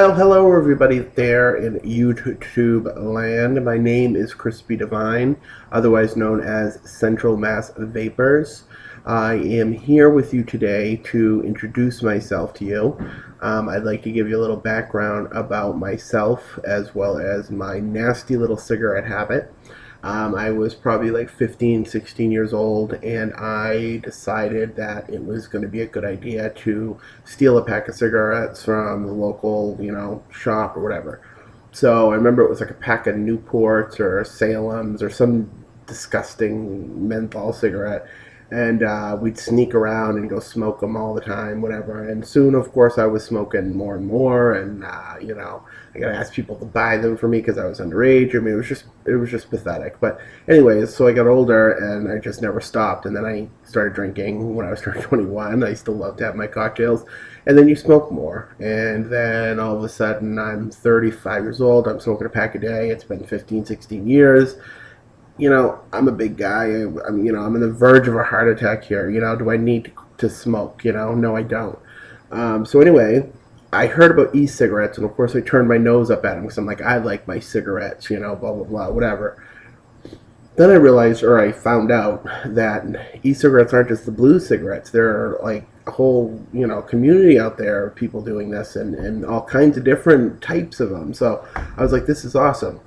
Well, hello everybody there in YouTube land. My name is Crispy Divine, otherwise known as Central Mass Vapors. I am here with you today to introduce myself to you. I'd like to give you a little background about myself as well as my nasty little cigarette habit. I was probably like 15, 16 years old, and I decided that it was going to be a good idea to steal a pack of cigarettes from the local, shop or whatever. So I remember it was like a pack of Newports or Salem's or some disgusting menthol cigarette, and we'd sneak around and go smoke them all the time, whatever. And soon, of course, I was smoking more and more, and I got to ask people to buy them for me because I was underage. I mean, it was just pathetic. But anyways, so I got older, and I just never stopped. And then I started drinking when I was turning 21. I still love to have my cocktails, and then you smoke more, and then all of a sudden, I'm 35 years old. I'm smoking a pack a day. It's been 15, 16 years. I'm a big guy. I'm on the verge of a heart attack here. Do I need to smoke? No, I don't. So anyway, I heard about e-cigarettes, and of course I turned my nose up at them because I'm like, I like my cigarettes, blah, blah, blah, whatever. Then I realized, or I found out, that e-cigarettes aren't just the blue cigarettes. There are like a whole, community out there of people doing this and all kinds of different types of them. So I was like, this is awesome.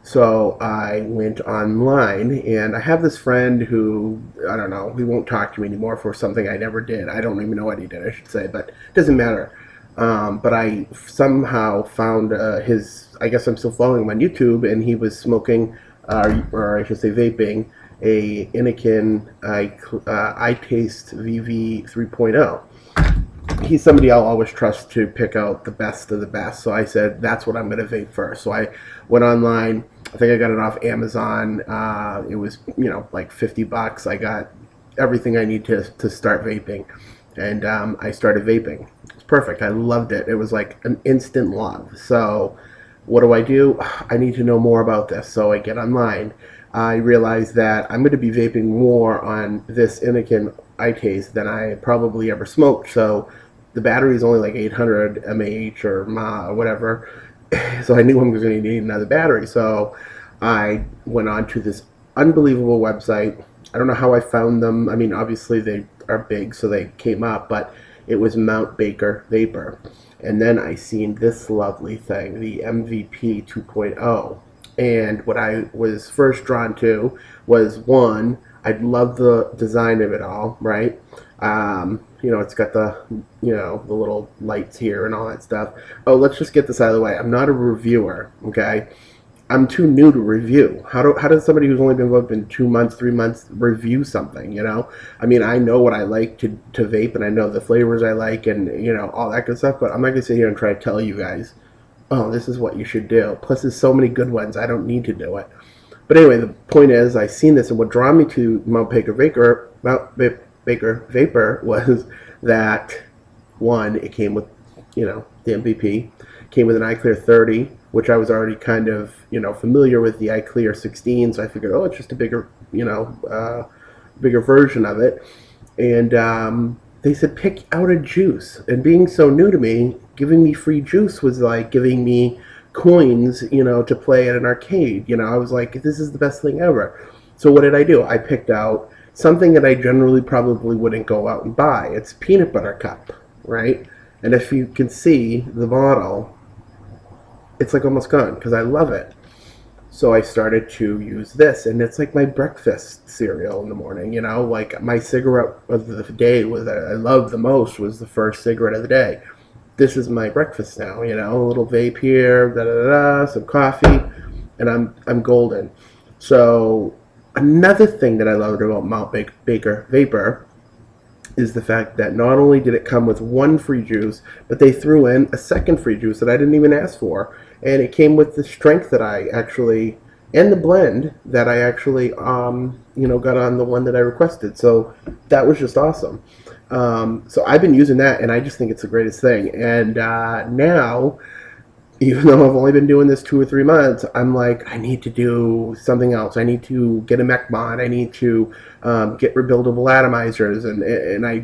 So I went online, and I have this friend who, I don't know, he won't talk to me anymore for something I never did. I don't even know what he did, I should say, but it doesn't matter. But I somehow found I guess I'm still following him on YouTube, and he was smoking, or I should say vaping, a Innokin iTaste VV 3.0. He's somebody I'll always trust to pick out the best of the best. So I said, that's what I'm going to vape first. So I went online. I think I got it off Amazon. It was, like $50. I got everything I need to start vaping. And I started vaping. It's perfect. I loved it. It was like an instant love. So what do? I need to know more about this. So I get online. I realized that I'm going to be vaping more on this Innokin iTaste than I probably ever smoked. So the battery is only like 800 mAh or mAh or whatever. So I knew I was going to need another battery. So I went on to this unbelievable website. I don't know how I found them. I mean, obviously they are big, so they came up, but it was Mount Baker Vapor. And then I seen this lovely thing, the MVP 2.0. And what I was first drawn to was, one, I love the design of it all, right? It's got the little lights here and all that stuff. Oh, let's just get this out of the way. I'm not a reviewer, okay? I'm too new to review. How does somebody who's only been vaping 2 months, 3 months review something, I mean, I know what I like to vape, and I know the flavors I like, and, all that good stuff, but I'm not going to sit here and try to tell you guys, oh, this is what you should do. Plus, there's so many good ones, I don't need to do it. But anyway, the point is, I seen this, and what drew me to Mount Baker Vapor was that, one, it came with, the MVP, came with an iClear 30, which I was already kind of, familiar with the iClear 16, so I figured, oh, it's just a bigger, bigger version of it. And they said, pick out a juice. And being so new to me, giving me free juice was like giving me coins, to play at an arcade. I was like, this is the best thing ever. So what did I do? I picked out something that I generally probably wouldn't go out and buy. It's peanut butter cup, right? And if you can see the bottle, it's like almost gone because I love it. So I started to use this, and it's like my breakfast cereal in the morning, like my cigarette of the day that I loved the most was the first cigarette of the day. This is my breakfast now, a little vape here, some coffee, and I'm golden. So another thing that I loved about Mount Baker Vapor is the fact that not only did it come with one free juice, but they threw in a second free juice that I didn't even ask for. And it came with the strength that I actually, and the blend that I actually, got on the one that I requested. So that was just awesome. So I've been using that, and I just think it's the greatest thing. And now, even though I've only been doing this 2 or 3 months, I'm like, I need to do something else. I need to get a mech mod. I need to get rebuildable atomizers. And I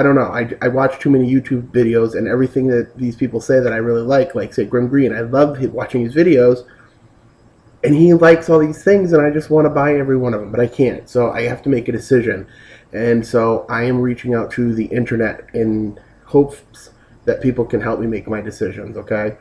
don't know. I watch too many YouTube videos, and everything that these people say that I really like say Grim Green. I love watching his videos, and he likes all these things, and I just want to buy every one of them, but I can't. So I have to make a decision. And so I am reaching out to the internet in hopes that people can help me make my decisions, okay?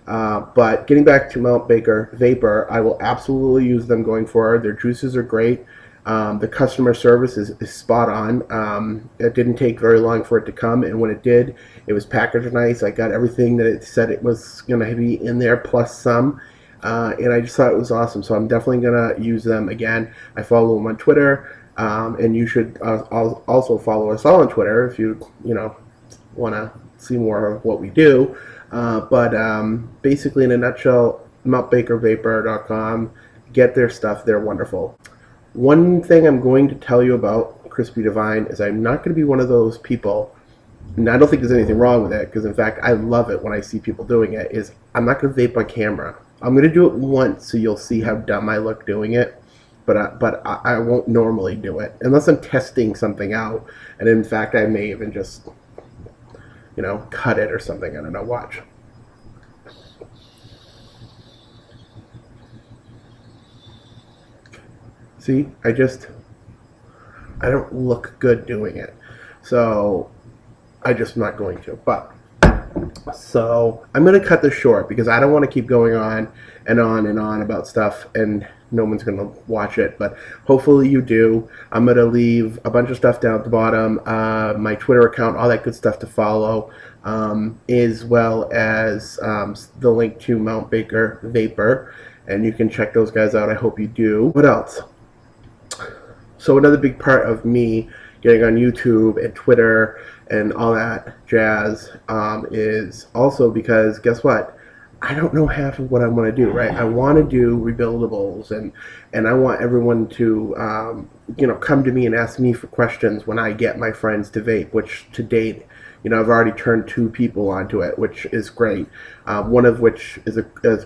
But getting back to Mount Baker Vapor, I will absolutely use them going forward. Their juices are great. The customer service is spot on. It didn't take very long for it to come, and when it did, it was packaged nice. I got everything that it said it was going to be in there, plus some. And I just thought it was awesome, so I'm definitely going to use them again. I follow them on Twitter, and you should also follow us all on Twitter if you want to see more of what we do. But basically, in a nutshell, mountbakervapor.com. Get their stuff. They're wonderful. One thing I'm going to tell you about Crispy Divine is I'm not going to be one of those people, and I don't think there's anything wrong with it, because in fact I love it when I see people doing it, is I'm not going to vape on camera. I'm going to do it once so you'll see how dumb I look doing it, but I won't normally do it unless I'm testing something out, and in fact I may even just cut it or something. I don't know. Watch. See, I don't look good doing it, so I just not going to. But so I'm going to cut this short because I don't want to keep going on and on and on about stuff and no one's going to watch it, but hopefully you do. I'm going to leave a bunch of stuff down at the bottom, my Twitter account, all that good stuff to follow, as well as the link to Mount Baker Vapor, and you can check those guys out. I hope you do. What else? So another big part of me getting on YouTube and Twitter and all that jazz is also because, guess what? I don't know half of what I want to do, right? I want to do rebuildables, and I want everyone to, come to me and ask me for questions when I get my friends to vape, which to date, I've already turned 2 people onto it, which is great. One of which is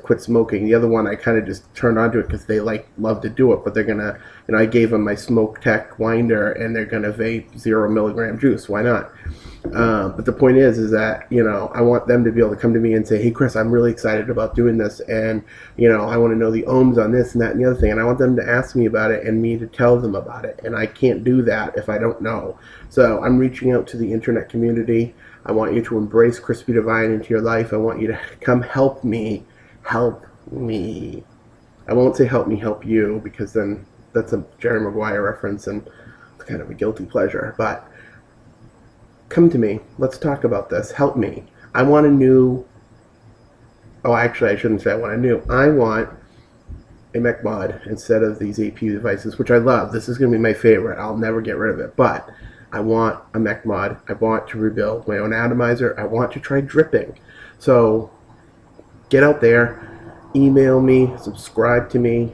quit smoking. The other one I kind of just turned onto it because they love to do it, but they're gonna, I gave them my Smoke Tech winder, and they're gonna vape 0 milligram juice. Why not? But the point is that I want them to be able to come to me and say, hey Chris, I'm really excited about doing this, and I want to know the ohms on this and that and the other thing, and I want them to ask me about it and me to tell them about it, and I can't do that if I don't know. So I'm reaching out to the internet community. I want you to embrace Crispy Divine into your life. I want you to come help me. Help me. I won't say help me help you, because then that's a Jerry Maguire reference and it's kind of a guilty pleasure, but come to me. Let's talk about this. Help me. I want a new... Oh, actually, I shouldn't say I want a new. I want a mech mod instead of these AP devices, which I love. This is going to be my favorite. I'll never get rid of it. But I want a mech mod. I want to rebuild my own atomizer. I want to try dripping. So get out there. Email me. Subscribe to me.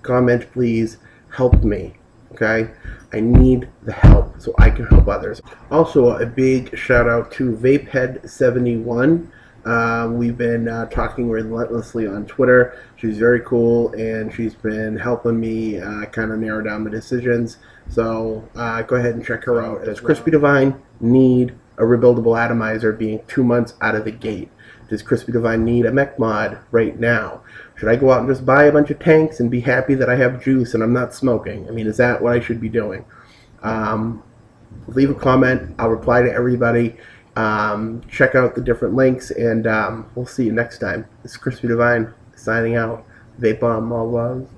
Comment, please. Help me. Okay? I need the help so I can help others. Also, a big shout out to Vapehead71. We've been talking relentlessly on Twitter. She's very cool, and she's been helping me kind of narrow down the decisions. So go ahead and check her out. Does Crispy Divine need a rebuildable atomizer being 2 months out of the gate? Does Crispy Divine need a mech mod right now? Should I go out and just buy a bunch of tanks and be happy that I have juice and I'm not smoking? I mean, is that what I should be doing? Leave a comment. I'll reply to everybody. Check out the different links, and we'll see you next time. This is Crispy Divine signing out. Vape on, all love.